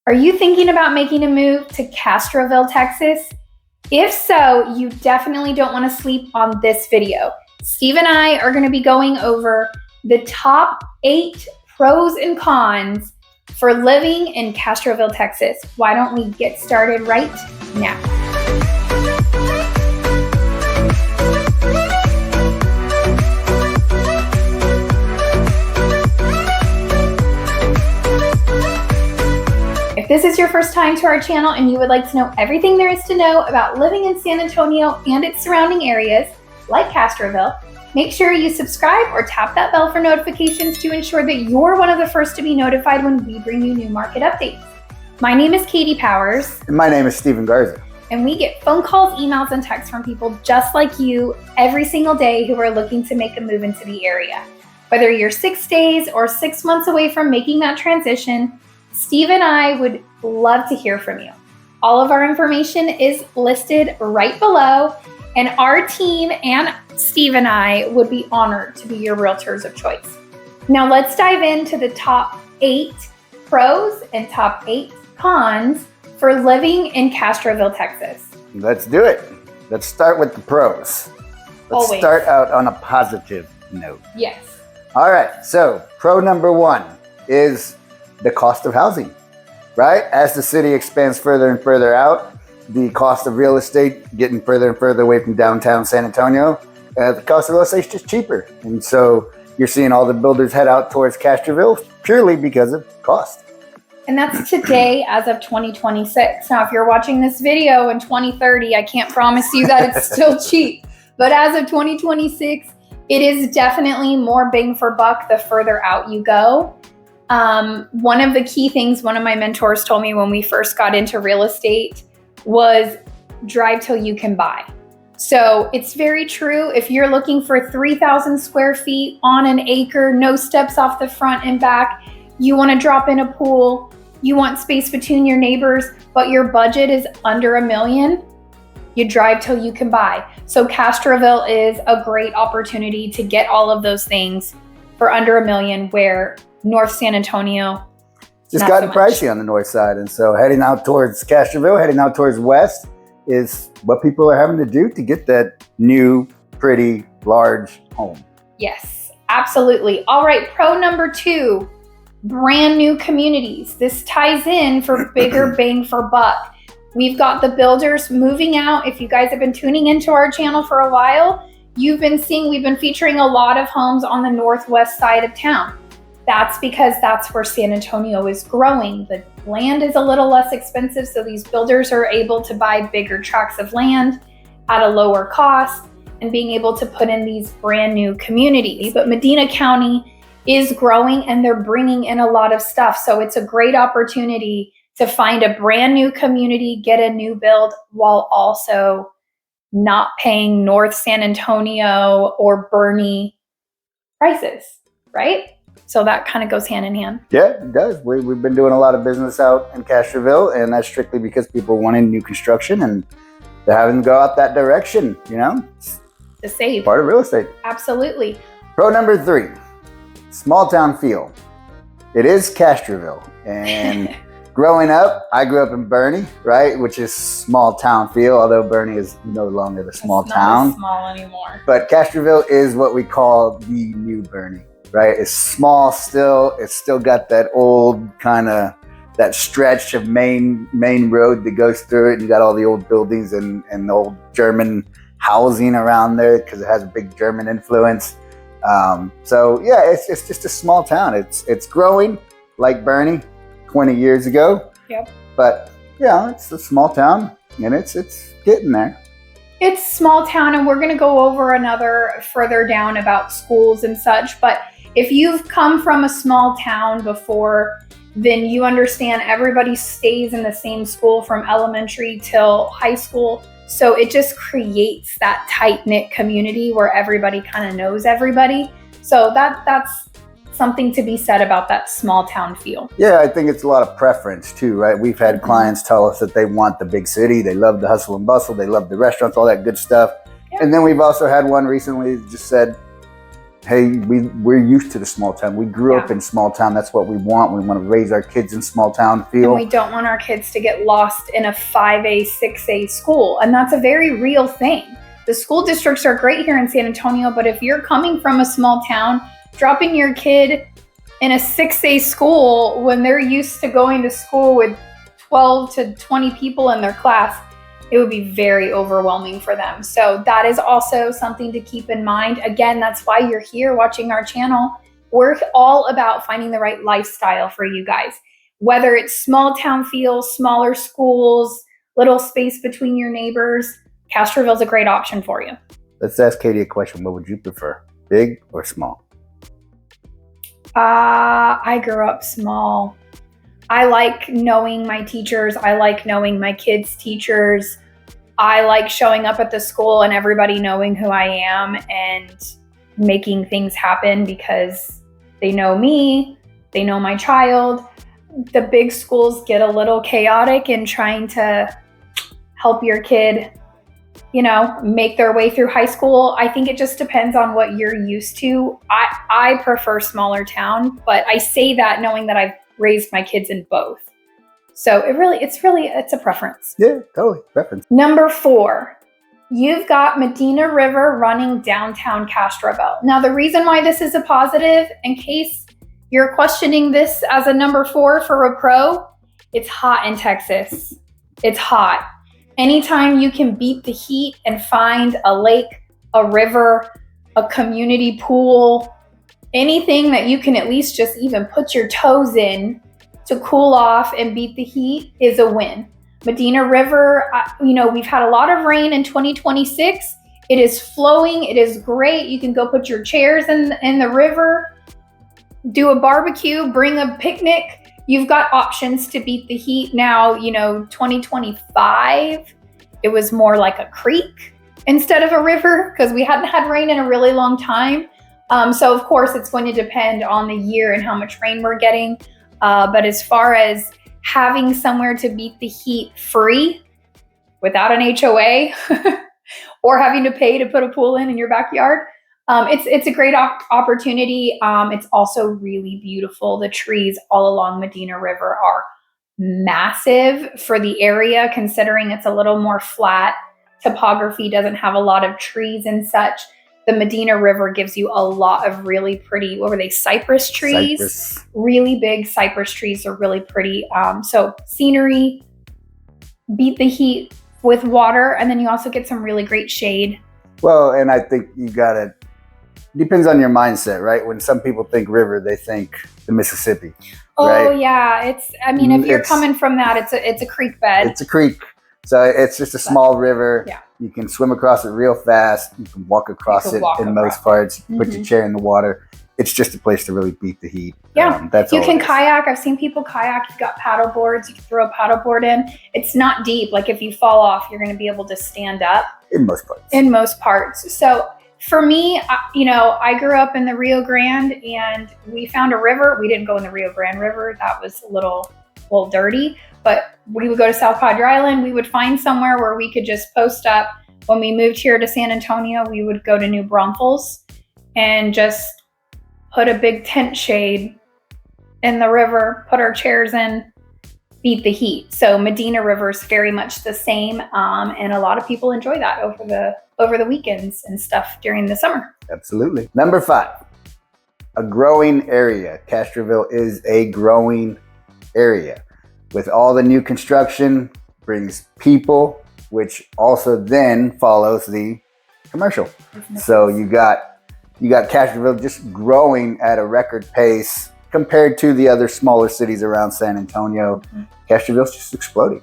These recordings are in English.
Are you thinking about making a move to Castroville, Texas? If so, you definitely don't want to sleep on this video. Steve and I are going to be going over the top 8 pros and cons for living in Castroville, Texas. Why don't we get started right now? If this is your first time to our channel and you would like to know everything there is to know about living in San Antonio and its surrounding areas, like Castroville, make sure you subscribe or tap that bell for notifications to ensure that you're one of the first to be notified when we bring you new market updates. My name is Katie Powers. And my name is Stephen Garza. And we get phone calls, emails, and texts from people just like you every single day who are looking to make a move into the area. Whether you're 6 days or 6 months away from making that transition, Steve and I would love to hear from you. All of our information is listed right below, and our team and Steve and I would be honored to be your realtors of choice. Now let's dive into the top 8 pros and top 8 cons for living in Castroville, Texas. Let's do it. Let's start with the pros. Let's start out on a positive note. Yes. All right, so pro number 1 is the cost of housing, right? As the city expands further and further out, the cost of real estate getting further and further away from downtown San Antonio, the cost of real estate is just cheaper. And so you're seeing all the builders head out towards Castroville purely because of cost. And that's today as of 2026. Now, if you're watching this video in 2030, I can't promise you that it's still cheap. But as of 2026, it is definitely more bang for buck the further out you go. One of the key things one of my mentors told me when we first got into real estate was drive till you can buy. So it's very true. If you're looking for 3,000 square feet on an acre, no steps off the front and back, you want to drop in a pool, you want space between your neighbors, but your budget is under $1 million, you drive till you can buy. So Castroville is a great opportunity to get all of those things for under $1 million, where North San Antonio just gotten pricey on the north side. And so heading out towards Castroville, heading out towards west is what people are having to do to get that new, pretty, large home. Yes, absolutely. All right, pro number 2, brand new communities. This ties in for bigger bang for buck. We've got the builders moving out. If you guys have been tuning into our channel for a while, you've been seeing we've been featuring a lot of homes on the northwest side of town. That's because that's where San Antonio is growing. The land is a little less expensive, so these builders are able to buy bigger tracts of land at a lower cost and being able to put in these brand new communities. But Medina County is growing and they're bringing in a lot of stuff. So it's a great opportunity to find a brand new community, get a new build while also not paying North San Antonio or Bernie prices, right? So that kind of goes hand in hand. Yeah, it does. We've been doing a lot of business out in Castroville, and that's strictly because people wanting new construction and they're having to go out that direction, you know? To save. Part of real estate. Absolutely. Pro number 3, small town feel. It is Castroville. And growing up, I grew up in Bernie, right? Which is small town feel, although Bernie is no longer the small town. It's not small anymore. But Castroville is what we call the new Bernie. Right, it's small still. It's still got that old kind of that stretch of main road that goes through it. And you got all the old buildings and the old German housing around there because it has a big German influence. So yeah, it's just a small town. It's growing like Bernie 20 years ago. Yep. But yeah, it's a small town and it's getting there. It's small town, and we're going to go over another further down about schools and such. But if you've come from a small town before, then you understand everybody stays in the same school from elementary till high school. So it just creates that tight-knit community where everybody kind of knows everybody. So that's something to be said about that small town feel. Yeah, I think it's a lot of preference too, right? We've had clients tell us that they want the big city. They love the hustle and bustle. They love the restaurants, all that good stuff. Yep. And then we've also had one recently that just said, hey, we're used to the small town. We grew up in small town. That's what we want. We want to raise our kids in small town feel. And we don't want our kids to get lost in a 5A, 6A school. And that's a very real thing. The school districts are great here in San Antonio, but if you're coming from a small town, dropping your kid in a 6A school when they're used to going to school with 12 to 20 people in their class, it would be very overwhelming for them. So that is also something to keep in mind. Again, that's why you're here watching our channel. We're all about finding the right lifestyle for you guys. Whether it's small town feel, smaller schools, little space between your neighbors, Castroville is a great option for you. Let's ask Katie a question. What would you prefer, big or small? I grew up small. I like knowing my teachers. I like knowing my kids' teachers. I like showing up at the school and everybody knowing who I am and making things happen because they know me, they know my child. The big schools get a little chaotic in trying to help your kid, make their way through high school. I think it just depends on what you're used to. I prefer smaller town, but I say that knowing that I've raised my kids in both. So it's a preference. Yeah, totally. Preference. Number 4, you've got Medina River running downtown Castroville. Now, the reason why this is a positive, in case you're questioning this as a number 4 for a pro, it's hot in Texas. It's hot. Anytime you can beat the heat and find a lake, a river, a community pool, anything that you can at least just even put your toes in to cool off and beat the heat is a win. Medina River, we've had a lot of rain in 2026. It is flowing. It is great. You can go put your chairs in the river, do a barbecue, bring a picnic. You've got options to beat the heat. Now, 2025, it was more like a creek instead of a river because we hadn't had rain in a really long time. So of course it's going to depend on the year and how much rain we're getting. But as far as having somewhere to beat the heat free without an HOA or having to pay to put a pool in your backyard, it's a great opportunity. It's also really beautiful. The trees all along Medina River are massive for the area, considering it's a little more flat topography, doesn't have a lot of trees and such. The Medina River gives you a lot of really pretty, what were they, cypress trees? Cypress. Really big cypress trees are really pretty. So scenery, beat the heat with water, and then you also get some really great shade. Well, and I think depends on your mindset, right? When some people think river, they think the Mississippi. Oh, right? Yeah. If you're coming from that, it's a creek bed. It's a creek. So it's just a small river. Yeah. You can swim across it real fast. You can walk across it in most parts. You put your chair in the water. It's just a place to really beat the heat. Yeah. You can kayak. I've seen people kayak. You've got paddle boards. You can throw a paddle board in. It's not deep. Like if you fall off, you're going to be able to stand up. In most parts. So for me, I grew up in the Rio Grande and we found a river. We didn't go in the Rio Grande River. That was a little dirty. But we would go to South Padre Island. We would find somewhere where we could just post up. When we moved here to San Antonio, we would go to New Braunfels and just put a big tent shade in the river, put our chairs in, beat the heat. So Medina River is very much the same. And a lot of people enjoy that over the weekends and stuff during the summer. Absolutely. Number 5, a growing area. Castroville is a growing area. With all the new construction, brings people, which also then follows the commercial. So you got Castroville just growing at a record pace compared to the other smaller cities around San Antonio. Castroville's just exploding.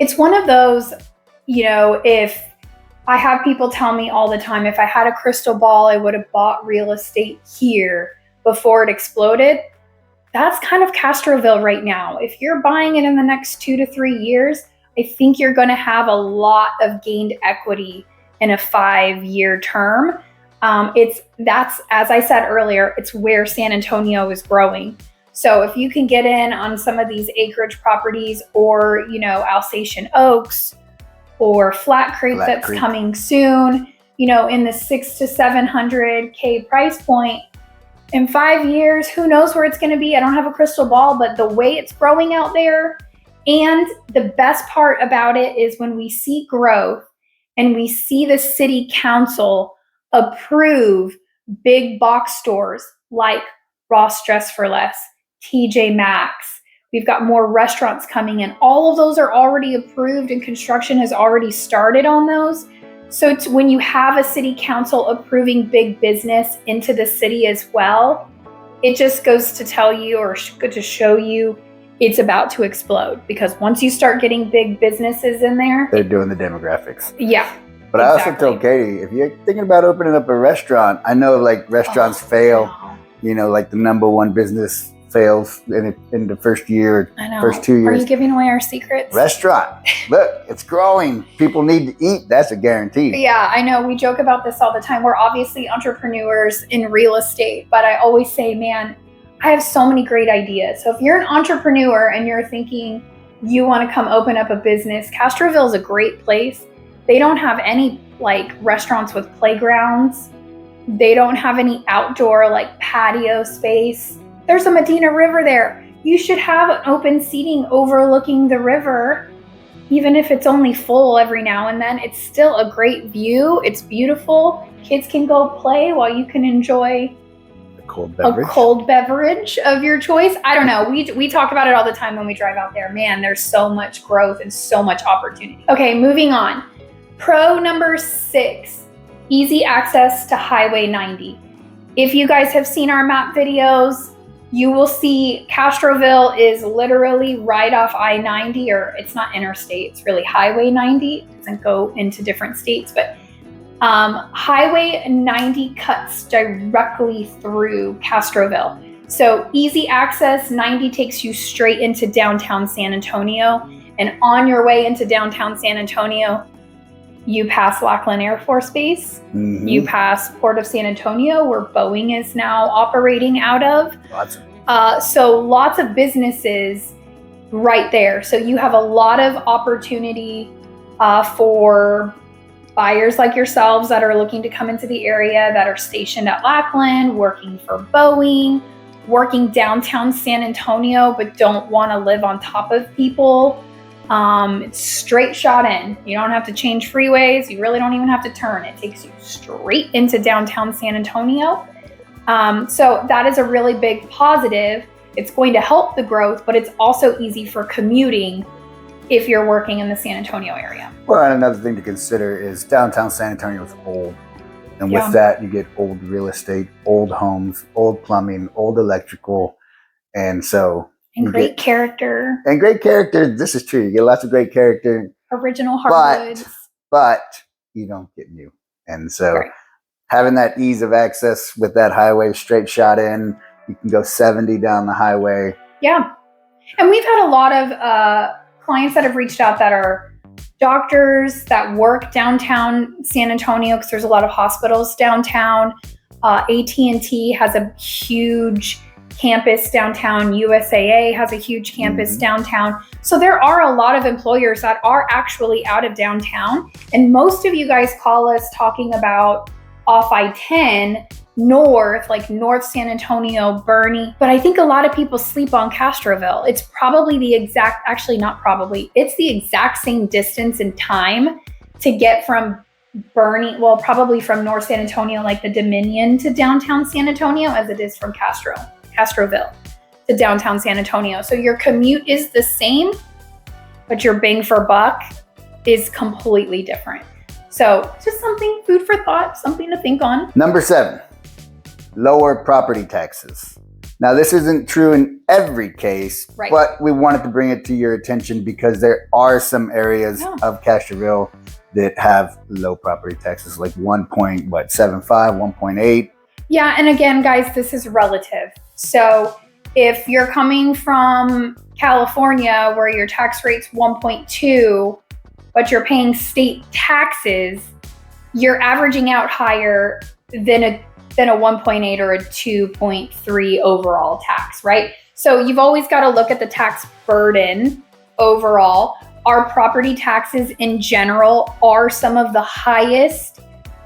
It's one of those, if I have people tell me all the time, if I had a crystal ball, I would have bought real estate here before it exploded. That's kind of Castroville right now. If you're buying it in the next 2 to 3 years, I think you're going to have a lot of gained equity in a 5-year term. That's, as I said earlier, it's where San Antonio is growing. So if you can get in on some of these acreage properties or, Alsatian Oaks or Flat Creek coming soon, in the 6 to 700K price point. In 5 years, who knows where it's going to be? I don't have a crystal ball, but the way it's growing out there. And the best part about it is when we see growth and we see the city council approve big box stores like Ross Dress for Less, TJ Maxx. We've got more restaurants coming in. All of those are already approved and construction has already started on those. So it's when you have a city council approving big business into the city as well, it just goes to tell you or to show you it's about to explode, because once you start getting big businesses in there, they're doing the demographics. Yeah. But exactly. I also tell Katie, if you're thinking about opening up a restaurant, I know like restaurants fail, like the number one business fails in the first year, first 2 years. Are you giving away our secrets? Restaurant. Look, it's growing. People need to eat. That's a guarantee. Yeah, I know. We joke about this all the time. We're obviously entrepreneurs in real estate, but I always say, man, I have so many great ideas. So if you're an entrepreneur and you're thinking you want to come open up a business, Castroville is a great place. They don't have any like restaurants with playgrounds. They don't have any outdoor like patio space. There's a Medina River there. You should have an open seating overlooking the river. Even if it's only full every now and then, it's still a great view. It's beautiful. Kids can go play while you can enjoy a cold beverage of your choice. I don't know. We talk about it all the time when we drive out there. Man, there's so much growth and so much opportunity. Okay, moving on. Pro number 6, easy access to Highway 90. If you guys have seen our map videos, you will see Castroville is literally right off I-90, or it's not interstate, it's really Highway 90. It doesn't go into different states, but Highway 90 cuts directly through Castroville. So easy access, 90 takes you straight into downtown San Antonio. And on your way into downtown San Antonio, you pass Lackland Air Force Base. Mm-hmm. You pass Port of San Antonio, where Boeing is now operating out of. So lots of businesses right there. So you have a lot of opportunity for buyers like yourselves that are looking to come into the area, that are stationed at Lackland, working for Boeing, working downtown San Antonio, but don't want to live on top of people. It's straight shot in. You don't have to change freeways. You really don't even have to turn. It takes you straight into downtown San Antonio. So that is a really big positive. It's going to help the growth, but it's also easy for commuting if you're working in the San Antonio area. Well, and another thing to consider is downtown San Antonio is old. And with that, you get old real estate, old homes, old plumbing, old electrical. And so... And great character. And great character. This is true. You get lots of great character. Original hardwoods. But you don't get new. And so having that ease of access with that highway straight shot in, you can go 70 down the highway. Yeah. And we've had a lot of clients that have reached out that are doctors that work downtown San Antonio, because there's a lot of hospitals downtown. AT&T has a huge campus downtown. USAA has a huge campus downtown. So there are a lot of employers that are actually out of downtown. And most of you guys call us talking about off I-10 north, like North San Antonio, Bernie. But I think a lot of people sleep on Castroville. It's probably the exact, actually not probably, it's the exact same distance and time to get from Bernie, well, probably from North San Antonio, like the Dominion, to downtown San Antonio as it is from Castroville to downtown San Antonio. So your commute is the same, but your bang for buck is completely different. So just something, food for thought, something to think on. Number 7, lower property taxes. Now, this isn't true in every case, but we wanted to bring it to your attention because there are some areas of Castroville that have low property taxes, like 1.75, 1.8. Yeah, and again, guys, this is relative. So if you're coming from California where your tax rate's 1.2, but you're paying state taxes, you're averaging out higher than a 1.8 or a 2.3 overall tax, right? So you've always got to look at the tax burden overall. Our property taxes in general are some of the highest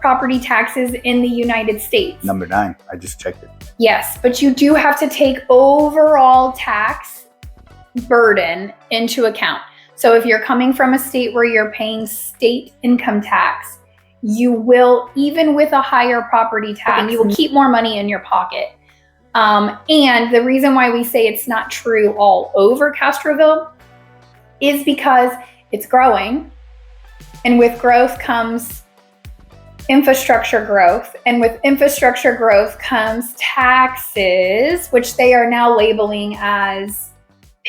property taxes in the United States. Number 9. I just checked it. Yes, but you do have to take overall tax burden into account. So if you're coming from a state where you're paying state income tax, you will, even with a higher property tax, you will keep more money in your pocket. And the reason why we say it's not true all over Castroville is because it's growing. And with growth comes infrastructure growth. And with infrastructure growth comes taxes, which they are now labeling as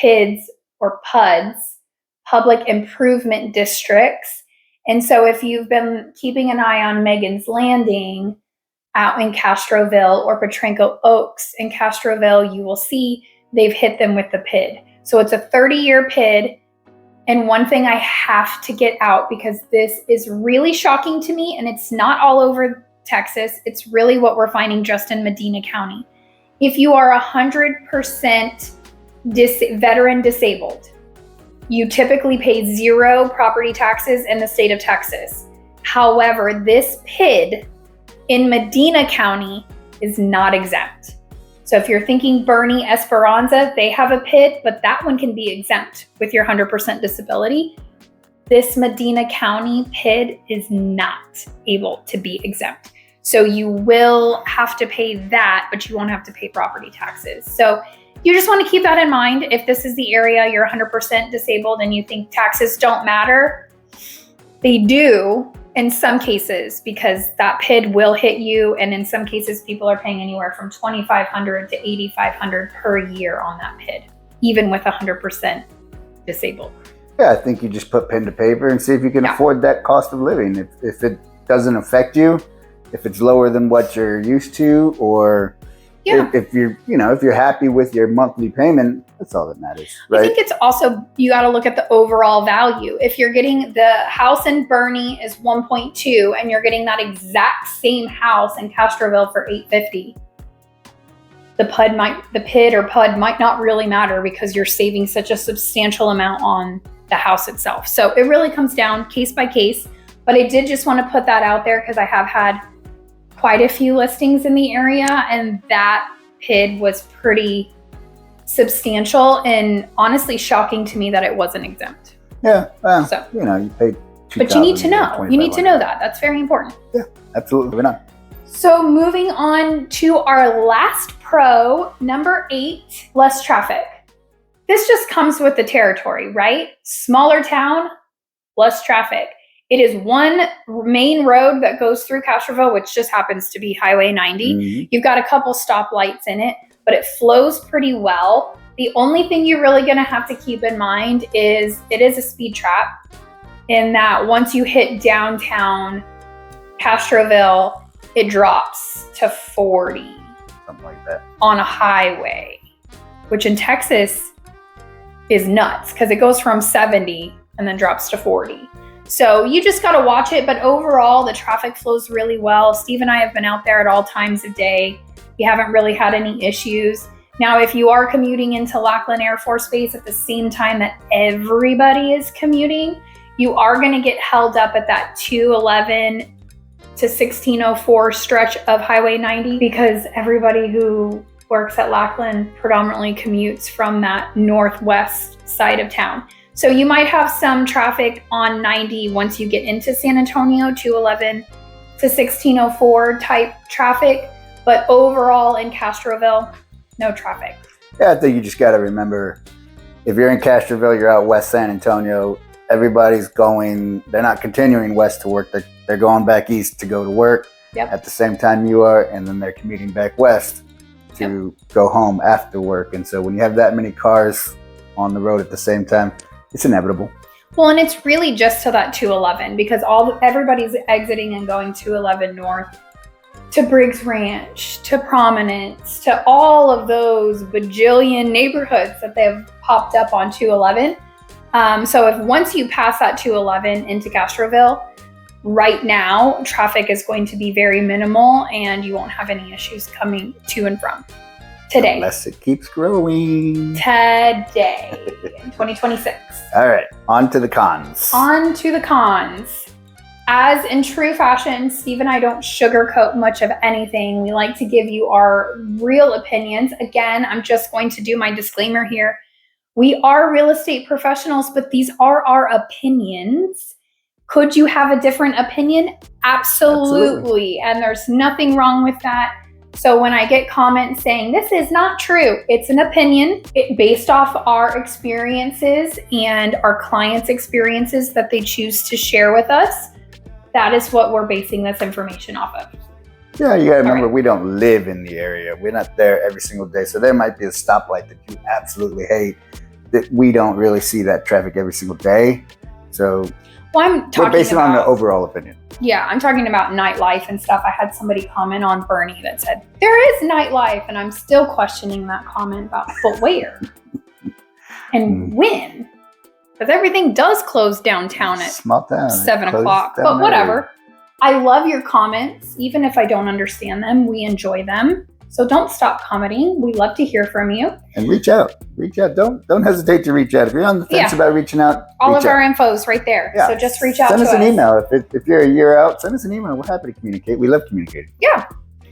PIDs or PUDs, public improvement districts. And so if you've been keeping an eye on Megan's Landing out in Castroville or Potranco Oaks in Castroville, you will see they've hit them with the PID. So it's a 30-year PID. And one thing I have to get out, because this is really shocking to me, and it's not all over Texas, it's really what we're finding just in Medina County. If you are 100% veteran disabled, you typically pay 0 property taxes in the state of Texas. However, this PID in Medina County is not exempt. So if you're thinking Bernie Esperanza, they have a PID, but that one can be exempt with your 100% disability. This Medina County PID is not able to be exempt. So you will have to pay that, but you won't have to pay property taxes. So you just want to keep that in mind. If this is the area you're 100% disabled and you think taxes don't matter, they do in some cases, because that PID will hit you. And in some cases, people are paying anywhere from $2,500 to $8,500 per year on that PID, even with 100% disabled. Yeah, I think you just put pen to paper and see if you can afford that cost of living. If it doesn't affect you, if it's lower than what you're used to, or if you're happy with your monthly payment, that's all that matters, right? I think it's also, you got to look at the overall value. If you're getting the house in Bernie is 1.2 and you're getting that exact same house in Castroville for $850, the PID or PUD might not really matter because you're saving such a substantial amount on the house itself. So it really comes down case by case. But I did just want to put that out there because I have had quite a few listings in the area, and that PID was pretty substantial and honestly shocking to me that it wasn't exempt. Yeah, well, so, you paid $2,000. But you need to know. You need to know that. That's very important. Yeah, absolutely. We're not. So moving on to our last pro, number 8, less traffic. This just comes with the territory, right? Smaller town, less traffic. It is one main road that goes through Castroville, which just happens to be Highway 90. Mm-hmm. You've got a couple stoplights in it, but it flows pretty well. The only thing you're really going to have to keep in mind is it is a speed trap, in that once you hit downtown Castroville, it drops to 40. Something like that. On a highway, which in Texas is nuts because it goes from 70 and then drops to 40. So you just got to watch it. But overall, the traffic flows really well. Steve and I have been out there at all times of day. We haven't really had any issues. Now, if you are commuting into Lackland Air Force Base at the same time that everybody is commuting, you are going to get held up at that 211 to 1604 stretch of Highway 90 because everybody who works at Lackland predominantly commutes from that northwest side of town. So you might have some traffic on 90 once you get into San Antonio, 211 to 1604 type traffic, but overall in Castroville, no traffic. Yeah, I think you just got to remember, if you're in Castroville, you're out west San Antonio, everybody's going, they're not continuing west to work, they're going back east to go to work at the same time you are, and then they're commuting back west to go home after work. And so when you have that many cars on the road at the same time, it's inevitable. Well, and it's really just to that 211 because everybody's exiting and going 211 north to Briggs Ranch, to Prominence, to all of those bajillion neighborhoods that they've popped up on 211. So if once you pass that 211 into Castroville, right now traffic is going to be very minimal and you won't have any issues coming to and from. Today. Unless it keeps growing. Today, in 2026. All right, on to the cons. On to the cons. As in true fashion, Steve and I don't sugarcoat much of anything. We like to give you our real opinions. Again, I'm just going to do my disclaimer here. We are real estate professionals, but these are our opinions. Could you have a different opinion? Absolutely. And there's nothing wrong with that. So when I get comments saying this is not true, it's an opinion based off our experiences and our clients' experiences that they choose to share with us. That is what we're basing this information off of. Yeah, you gotta remember, we don't live in the area. We're not there every single day. So there might be a stoplight that you absolutely hate, that we don't really see that traffic every single day. So we're basing on the overall opinion. Yeah, I'm talking about nightlife and stuff. I had somebody comment on Bernie that said, there is nightlife. And I'm still questioning that comment about, but where? And when? Because everything does close downtown at small town, 7 o'clock. But whatever. I love your comments. Even if I don't understand them, we enjoy them. So don't stop commenting. We love to hear from you. And reach out. Reach out. Don't hesitate to reach out. If you're on the fence about reaching out, all of our info is right there. Yeah. So just reach out to us. Send us an email. If you're a year out, send us an email. We're happy to communicate. We love communicating. Yeah.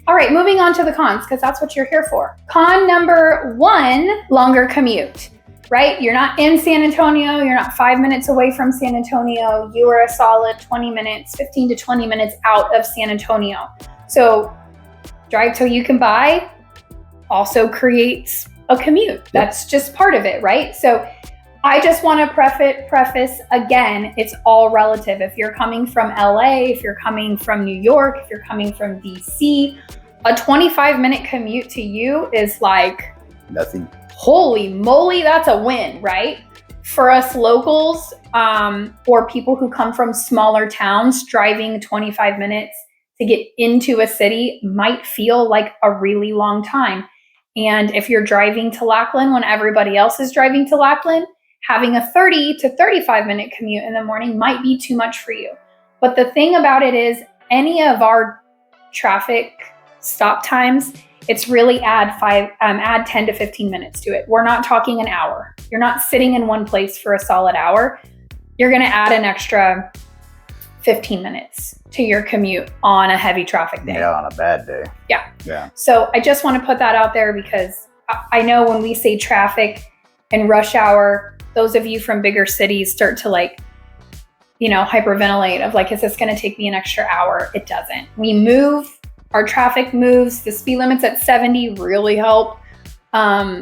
All right, moving on to the cons, because that's what you're here for. Con number 1, longer commute. Right? You're not in San Antonio. You're not 5 minutes away from San Antonio. You are a solid 20 minutes, 15 to 20 minutes out of San Antonio. So drive till you can buy also creates a commute. That's just part of it, right? So I just want to preface again, it's all relative. If you're coming from LA, if you're coming from New York, if you're coming from DC, a 25-minute commute to you is like nothing. Holy moly, that's a win, right? For us locals, or people who come from smaller towns, driving 25 minutes to get into a city might feel like a really long time. And if you're driving to Lackland when everybody else is driving to Lackland, having a 30 to 35 minute commute in the morning might be too much for you. But the thing about it is, any of our traffic stop times, it's really add 10 to 15 minutes to it. We're not talking an hour. You're not sitting in one place for a solid hour. You're going to add an extra 15 minutes to your commute on a heavy traffic day. Yeah, on a bad day. Yeah. So I just want to put that out there, because I know when we say traffic and rush hour, those of you from bigger cities start to hyperventilate of like, is this going to take me an extra hour? It doesn't. We move. Our traffic moves. The speed limits at 70 really help.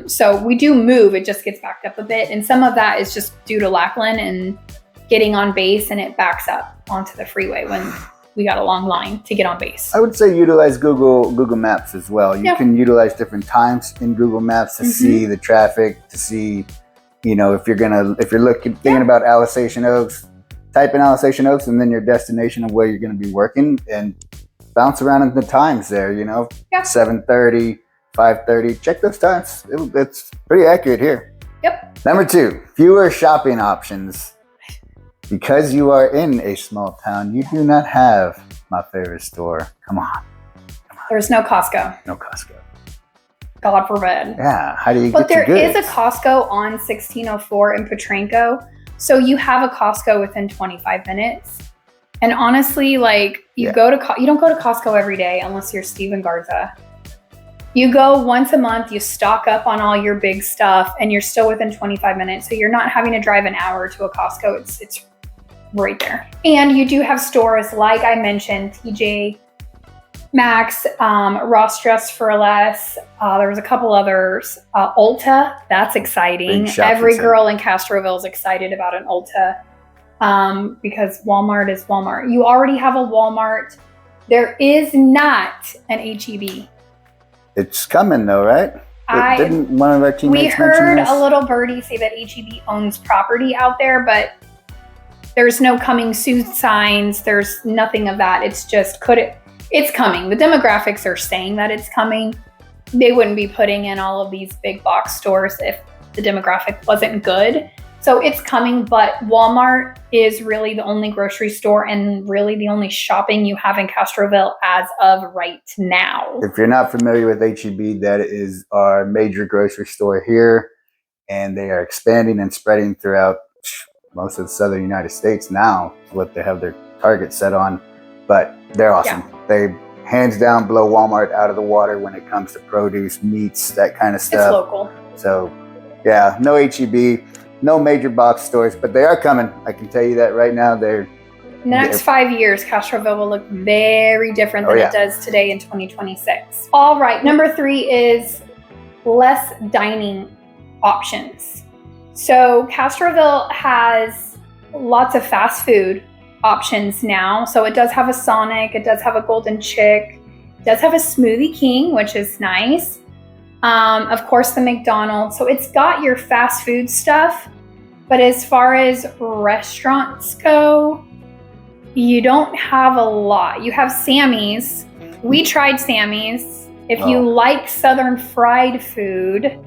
So we do move. It just gets backed up a bit. And some of that is just due to Lackland and getting on base, and it backs up onto the freeway when we got a long line to get on base. I would say utilize Google Maps as well. You can utilize different times in Google Maps to see the traffic, to see, if you're thinking about Alsatian Oaks, type in Alsatian Oaks and then your destination of where you're going to be working, and bounce around in the times there, 7:30, 5:30. Check those times. It's pretty accurate here. Yep. Number 2, fewer shopping options. Because you are in a small town, you do not have my favorite store. Come on. There's no Costco. No Costco. God forbid. Yeah. How do you But get your goods? There is a Costco on 1604 in Potranco. So you have a Costco within 25 minutes. And honestly, you don't go to Costco every day unless you're Steven Garza. You go once a month, you stock up on all your big stuff, and you're still within 25 minutes. So you're not having to drive an hour to a Costco. It's right there. And you do have stores, like I mentioned, TJ Maxx, Ross Dress for Less. There was a couple others. Ulta, that's exciting. Every girl in Castroville is excited about an Ulta. Because Walmart is Walmart. You already have a Walmart. There is not an HEB. It's coming though, right? Didn't one of our teammates mention this? We heard a little birdie say that HEB owns property out there, but there's no coming soon signs. There's nothing of that. It's just, it's coming. The demographics are saying that it's coming. They wouldn't be putting in all of these big box stores if the demographic wasn't good. So it's coming, but Walmart is really the only grocery store and really the only shopping you have in Castroville as of right now. If you're not familiar with HEB, that is our major grocery store here, and they are expanding and spreading throughout most of the southern United States now. What they have their Target set on, but they're awesome. Yeah. They hands down blow Walmart out of the water when it comes to produce, meats, that kind of stuff. It's local. So yeah, no HEB, no major box stores, but they are coming. I can tell you that right now. They're In the next 5 years, Castroville will look very different than it does today in 2026. All right, number 3 is less dining options. So Castroville has lots of fast food options now. So it does have a Sonic, it does have a Golden Chick, it does have a Smoothie King, which is nice. Of course, the McDonald's. So it's got your fast food stuff, but as far as restaurants go, you don't have a lot. You have Sammy's. We tried Sammy's. If you like Southern fried food,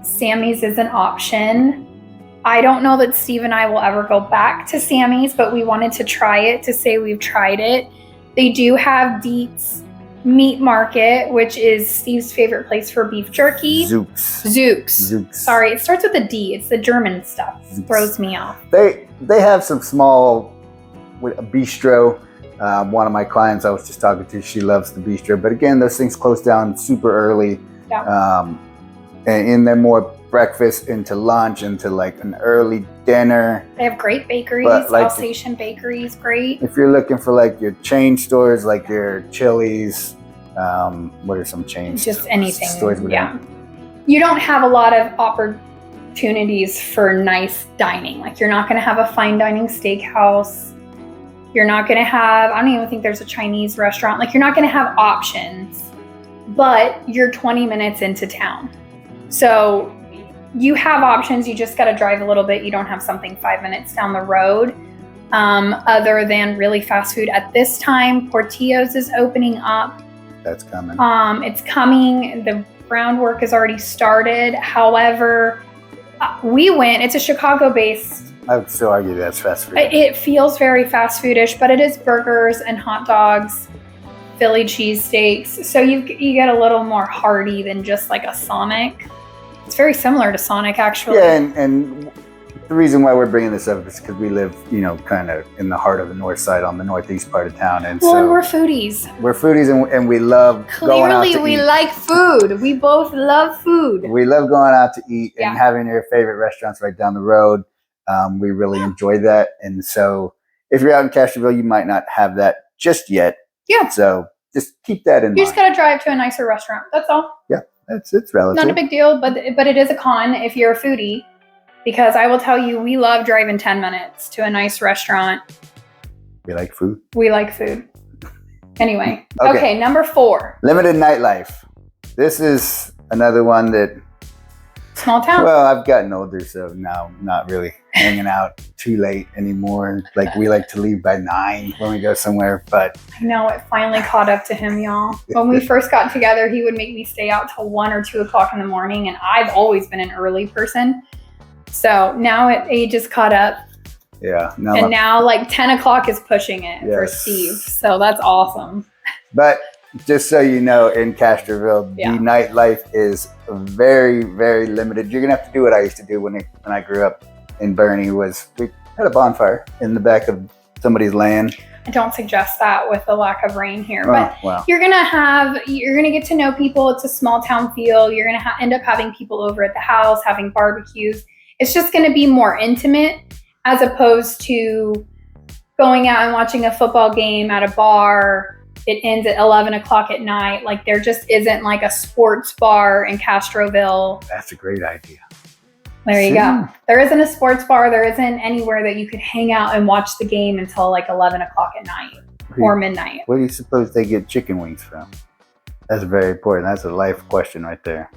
Sammy's is an option. I don't know that Steve and I will ever go back to Sammy's, but we wanted to try it to say we've tried it. They do have Dietz Meat Market, which is Steve's favorite place for beef jerky. Zooks. Sorry, it starts with a D. It's the German stuff. It throws me off. They have some small bistro. One of my clients I was just talking to, she loves the bistro. But again, those things close down super early. Yeah. And then more breakfast into lunch, into like an early dinner. They have great bakeries, like Alsatian bakeries, great. If you're looking for like your chain stores, like your Chili's, what are some chains? Just anything. Stores You don't have a lot of opportunities for nice dining. Like you're not going to have a fine dining steakhouse. You're not going to have, I don't even think there's a Chinese restaurant. Like you're not going to have options, but you're 20 minutes into town. So you have options. You just got to drive a little bit. You don't have something 5 minutes down the road. Other than really fast food at this time, Portillo's is opening up. That's coming. It's coming. The groundwork has already started. However, we went. It's a Chicago-based. I would still argue that's fast food. It feels very fast foodish, but it is burgers and hot dogs, Philly cheesesteaks. So you get a little more hearty than just like a Sonic. It's very similar to Sonic, actually. Yeah, and the reason why we're bringing this up is because we live, kind of in the heart of the north side, on the northeast part of town. And and we're foodies. We're foodies, and we love going out to eat. Clearly, we like food. We both love food. We love going out to eat and having your favorite restaurants right down the road. We really enjoy that. And so if you're out in Castroville, you might not have that just yet. Yeah. So just keep that in mind. You just got to drive to a nicer restaurant. That's all. Yeah. It's relative. Not a big deal, but it is a con if you're a foodie, because I will tell you, we love driving 10 minutes to a nice restaurant. We like food. We like food. Anyway. Okay, number 4. Limited nightlife. This is another one that... Small town? Well, I've gotten older, so now I'm not really hanging out too late anymore. Like, we like to leave by 9 when we go somewhere, but... I know, it finally caught up to him, y'all. When we first got together, he would make me stay out till 1 or 2 o'clock in the morning, and I've always been an early person. So now age is caught up. Yeah. Now, like, 10 o'clock is pushing it for Steve. So that's awesome. But just so you know, in Castroville, the nightlife is very, very limited. You're going to have to do what I used to do when I grew up in Bernie. Was we had a bonfire in the back of somebody's land. I don't suggest that with the lack of rain here, but you're going to get to know people. It's a small town feel. You're going to end up having people over at the house, having barbecues. It's just going to be more intimate as opposed to going out and watching a football game at a bar. It ends at 11 o'clock at night. Like, there just isn't like a sports bar in Castroville. That's a great idea. There you go. There isn't a sports bar. There isn't anywhere that you could hang out and watch the game until like 11 o'clock at night or midnight. Where do you suppose they get chicken wings from? That's very important. That's a life question right there.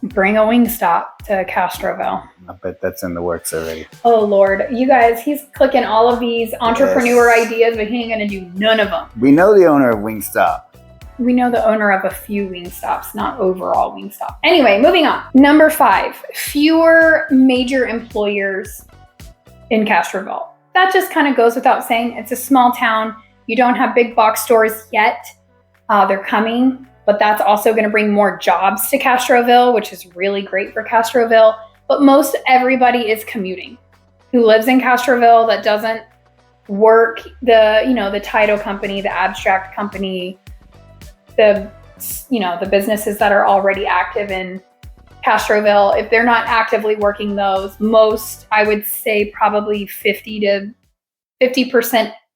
Bring a Wingstop to Castroville. I bet that's in the works already. Oh, Lord. You guys, he's clicking all of these entrepreneur ideas, but he ain't going to do none of them. We know the owner of Wingstop. We know the owner of a few Wingstops, not overall Wingstop. Anyway, moving on. Number 5, fewer major employers in Castroville. That just kind of goes without saying. It's a small town. You don't have big box stores yet. They're coming. But that's also going to bring more jobs to Castroville, which is really great for Castroville. But most everybody is commuting who lives in Castroville that doesn't work, the title company, the abstract company, the businesses that are already active in Castroville, if they're not actively working those, most, I would say probably 50%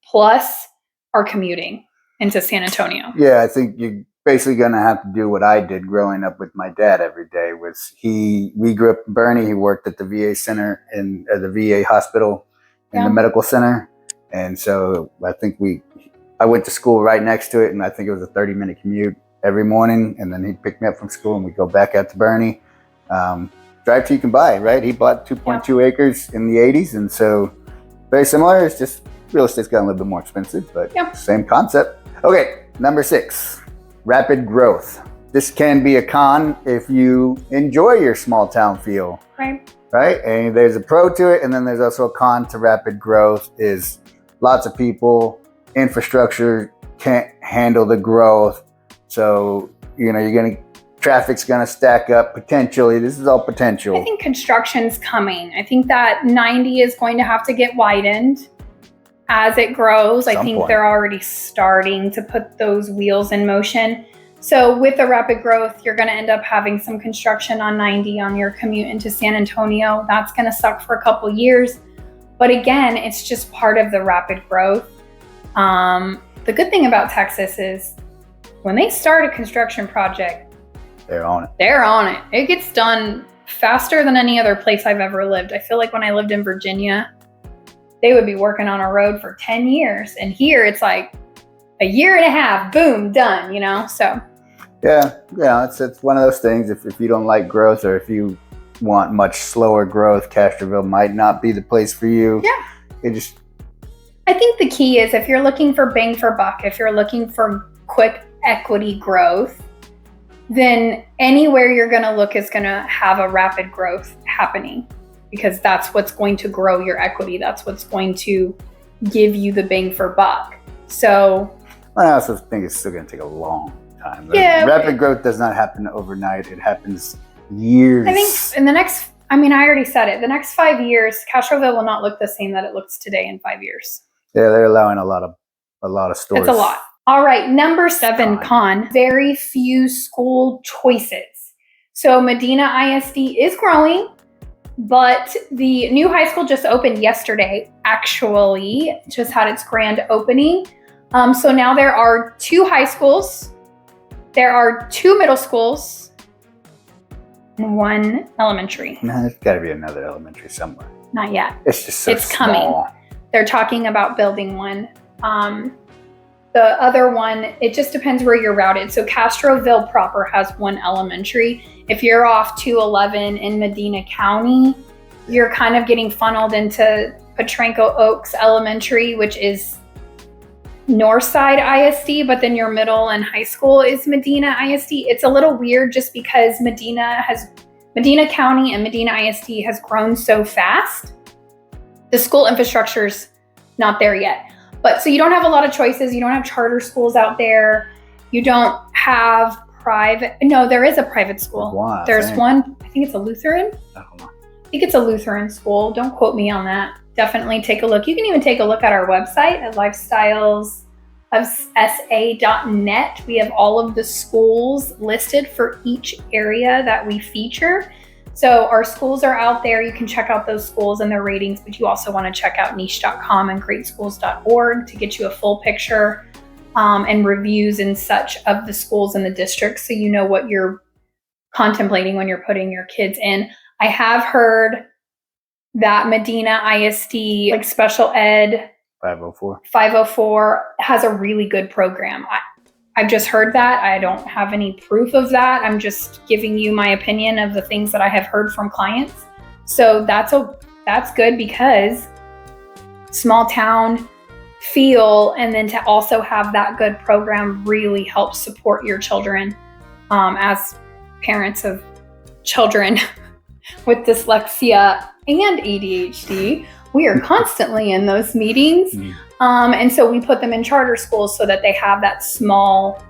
plus are commuting into San Antonio. Yeah, I think you're basically going to have to do what I did growing up with my dad every day. We grew up in Bernie. He worked at the VA center in the VA hospital in the medical center. And so I think I went to school right next to it, and I think it was a 30-minute commute every morning. And then he'd pick me up from school and we'd go back out to Bernie. Drive till you can buy, right? He bought 2.2 acres in the 80s. And so very similar. It's just real estate's gotten a little bit more expensive, but same concept. Okay, number 6, rapid growth. This can be a con if you enjoy your small town feel. Right? And there's a pro to it, and then there's also a con to rapid growth is lots of people, infrastructure can't handle the growth. So, traffic's gonna stack up potentially. This is all potential. I think construction's coming. I think that 90 is going to have to get widened as it grows. I think they're already starting to put those wheels in motion. So with the rapid growth, you're going to end up having some construction on 90 on your commute into San Antonio. That's going to suck for a couple years. But again, it's just part of the rapid growth. The good thing about Texas is when they start a construction project, they're on it. It gets done faster than any other place I've ever lived. I feel like when I lived in Virginia, they would be working on a road for 10 years. And here it's like a year and a half, boom, done, so. Yeah, it's one of those things. If you don't like growth, or if you want much slower growth, Castroville might not be the place for you. Yeah. I think the key is if you're looking for bang for buck, if you're looking for quick equity growth, then anywhere you're going to look is going to have a rapid growth happening, because that's what's going to grow your equity. That's what's going to give you the bang for buck. So I also think it's still going to take a long time. Rapid growth does not happen overnight. It happens years. I think in the next, I already said it, the next 5 years, Castroville will not look the same that it looks today in 5 years. Yeah, they're allowing a lot of stores. It's a lot. All right, number 7 con, very few school choices. So Medina ISD is growing, but the new high school just opened yesterday, actually, just had its grand opening. So now there are 2 high schools, there are 2 middle schools, and 1 elementary. No, there's got to be another elementary somewhere. Not yet. It's just so It's coming. Small. They're talking about building one. The other one, it just depends where you're routed. So Castroville proper has 1 elementary. If you're off 211 in Medina County, you're kind of getting funneled into Potranco Oaks Elementary, which is Northside ISD, but then your middle and high school is Medina ISD. It's a little weird just because Medina County and Medina ISD has grown so fast. The school infrastructure's not there yet. But so you don't have a lot of choices. You don't have charter schools out there. You don't have there is a private school. There's one, I think it's a Lutheran. I don't know. I think it's a Lutheran school. Don't quote me on that. Definitely take a look. You can even take a look at our website at lifestylesofsa.net. We have all of the schools listed for each area that we feature. So our schools are out there. You can check out those schools and their ratings, but you also want to check out niche.com and greatschools.org to get you a full picture and reviews and such of the schools in the district, so you know what you're contemplating when you're putting your kids in. I have heard that Medina ISD, like special ed 504 has a really good program. I've just heard that. I don't have any proof of that. I'm just giving you my opinion of the things that I have heard from clients. So that's good, because small town feel, and then to also have that good program really helps support your children. As parents of children with dyslexia and ADHD, we are constantly in those meetings. And so we put them in charter schools so that they have that small,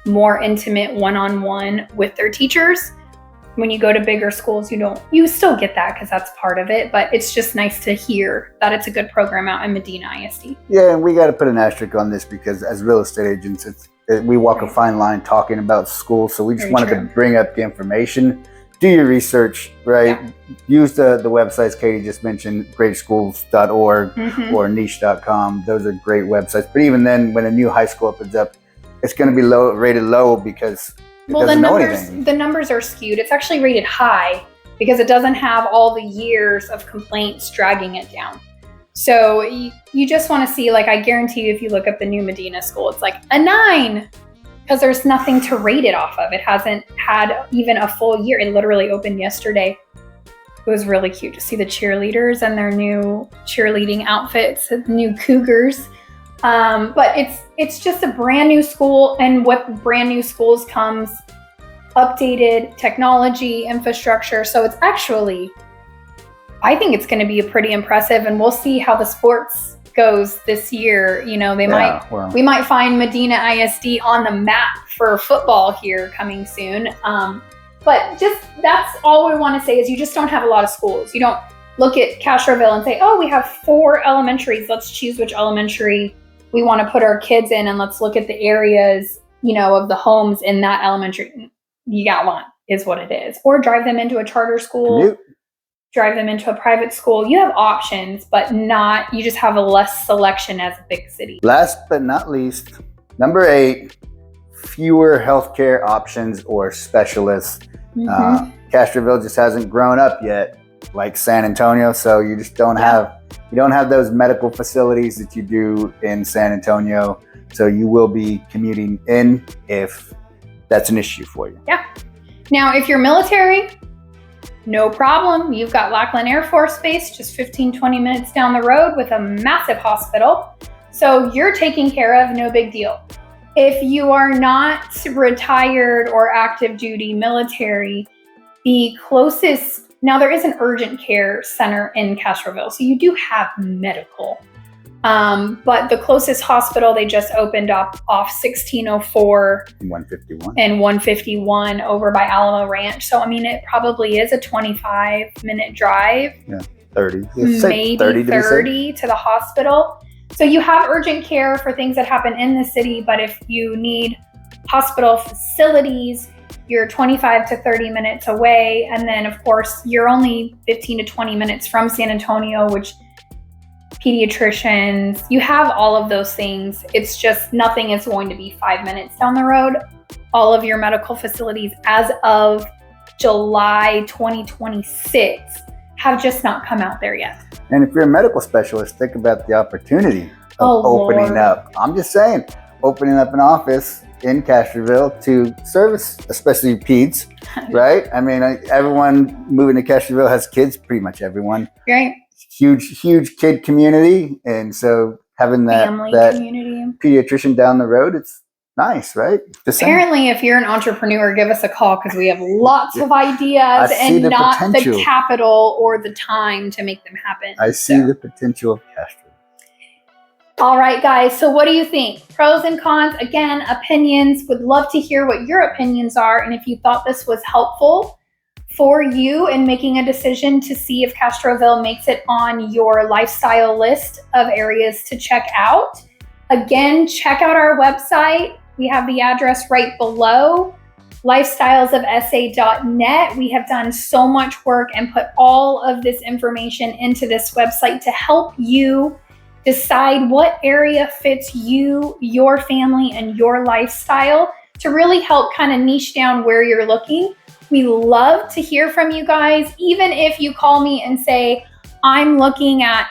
more intimate one-on-one with their teachers. when you go to bigger schools, you still get that because that's part of it, but it's just nice to hear that it's a good program out in Medina ISD. Yeah, and we got to put an asterisk on this because as real estate agents, we walk a fine line talking about schools, so we just wanted to bring up the information. Do your research, right? Yeah. Use the websites Katie just mentioned, greatschools.org or niche.com. Those are great websites. But even then, when a new high school opens up, it's going to be rated low because the numbers are skewed. It's actually rated high because it doesn't have all the years of complaints dragging it down. So you just want to see, like, I guarantee you, if you look up the new Medina school, it's like a 9. Because there's nothing to rate it off of. It hasn't had even a full year. It literally opened yesterday. It was really cute to see the cheerleaders and their new cheerleading outfits, new Cougars. But it's just a brand new school, and with brand new schools comes updated technology, infrastructure. So it's actually, I think it's going to be pretty impressive, and we'll see how the sports goes this year. We might find Medina ISD on the map for football here coming soon. But just, that's all we want to say is you just don't have a lot of schools. You don't look at Castroville and say, oh, we have 4 elementaries. Let's choose which elementary we want to put our kids in, and let's look at the areas, of the homes in that elementary. You got one, is what it is. Or drive them into a charter school. Commute. Drive them into a private school. You have options, but you just have a less selection as a big city. Last but not least, number 8, fewer healthcare options or specialists. Castroville just hasn't grown up yet like San Antonio, so you just don't have those medical facilities that you do in San Antonio. So you will be commuting in if that's an issue for you. Yeah. Now, if you're military, no problem. You've got Lackland Air Force Base just 15-20 minutes down the road with a massive hospital. So you're taken care of, no big deal. If you are not retired or active duty military, the closest, now there is an urgent care center in Castroville, so you do have medical. But the closest hospital, they just opened up off 1604 and 151 over by Alamo Ranch. So, it probably is a 25-minute drive. Yeah, 30. Maybe 30 to the hospital. So you have urgent care for things that happen in the city, but if you need hospital facilities, you're 25 to 30 minutes away. And then, of course, you're only 15 to 20 minutes from San Antonio, which pediatricians, you have all of those things. It's just nothing is going to be 5 minutes down the road. All of your medical facilities as of July 2026 have just not come out there yet. And if you're a medical specialist, think about the opportunity of opening up. I'm just saying, opening up an office in Castroville to service, especially peds, right? Everyone moving to Castroville has kids, pretty much everyone. Right. Huge kid community, and so having that community, pediatrician down the road, it's nice, right? Apparently, if you're an entrepreneur, give us a call because we have lots of ideas and not the capital or the time to make them happen. I see the potential of Castro. All right, guys. So what do you think? Pros and cons. Again, opinions. Would love to hear what your opinions are, and if you thought this was helpful for you in making a decision to see if Castroville makes it on your lifestyle list of areas to check out. Again, check out our website. We have the address right below, lifestylesofsa.net. We have done so much work and put all of this information into this website to help you decide what area fits you, your family, and your lifestyle to really help kind of niche down where you're looking. We love to hear from you guys, even if you call me and say, I'm looking at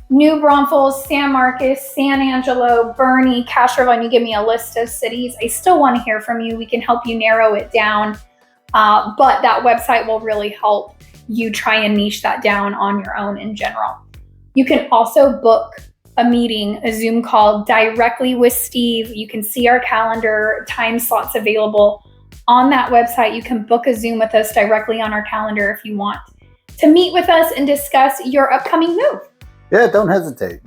New Braunfels, San Marcos, San Angelo, Bernie, Castroville, and you give me a list of cities. I still want to hear from you. We can help you narrow it down, but that website will really help you try and niche that down on your own in general. You can also book a meeting, a Zoom call directly with Steve. You can see our calendar, time slots available on that website. You can book a Zoom with us directly on our calendar if you want to meet with us and discuss your upcoming move. Yeah, don't hesitate.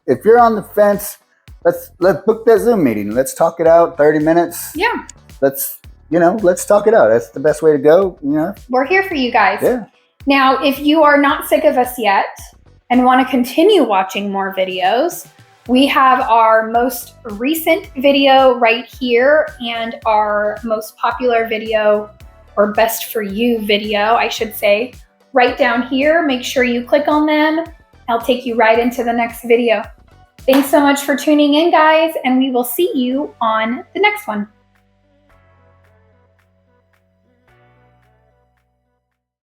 If you're on the fence, let's book that Zoom meeting. Let's talk it out. 30 minutes. Yeah. Let's let's talk it out. That's the best way to go. We're here for you guys. Yeah. Now, if you are not sick of us yet and want to continue watching more videos, we have our most recent video right here and our most popular video, or best for you video, I should say, right down here. Make sure you click on them. I'll take you right into the next video. Thanks so much for tuning in, guys, and we will see you on the next one.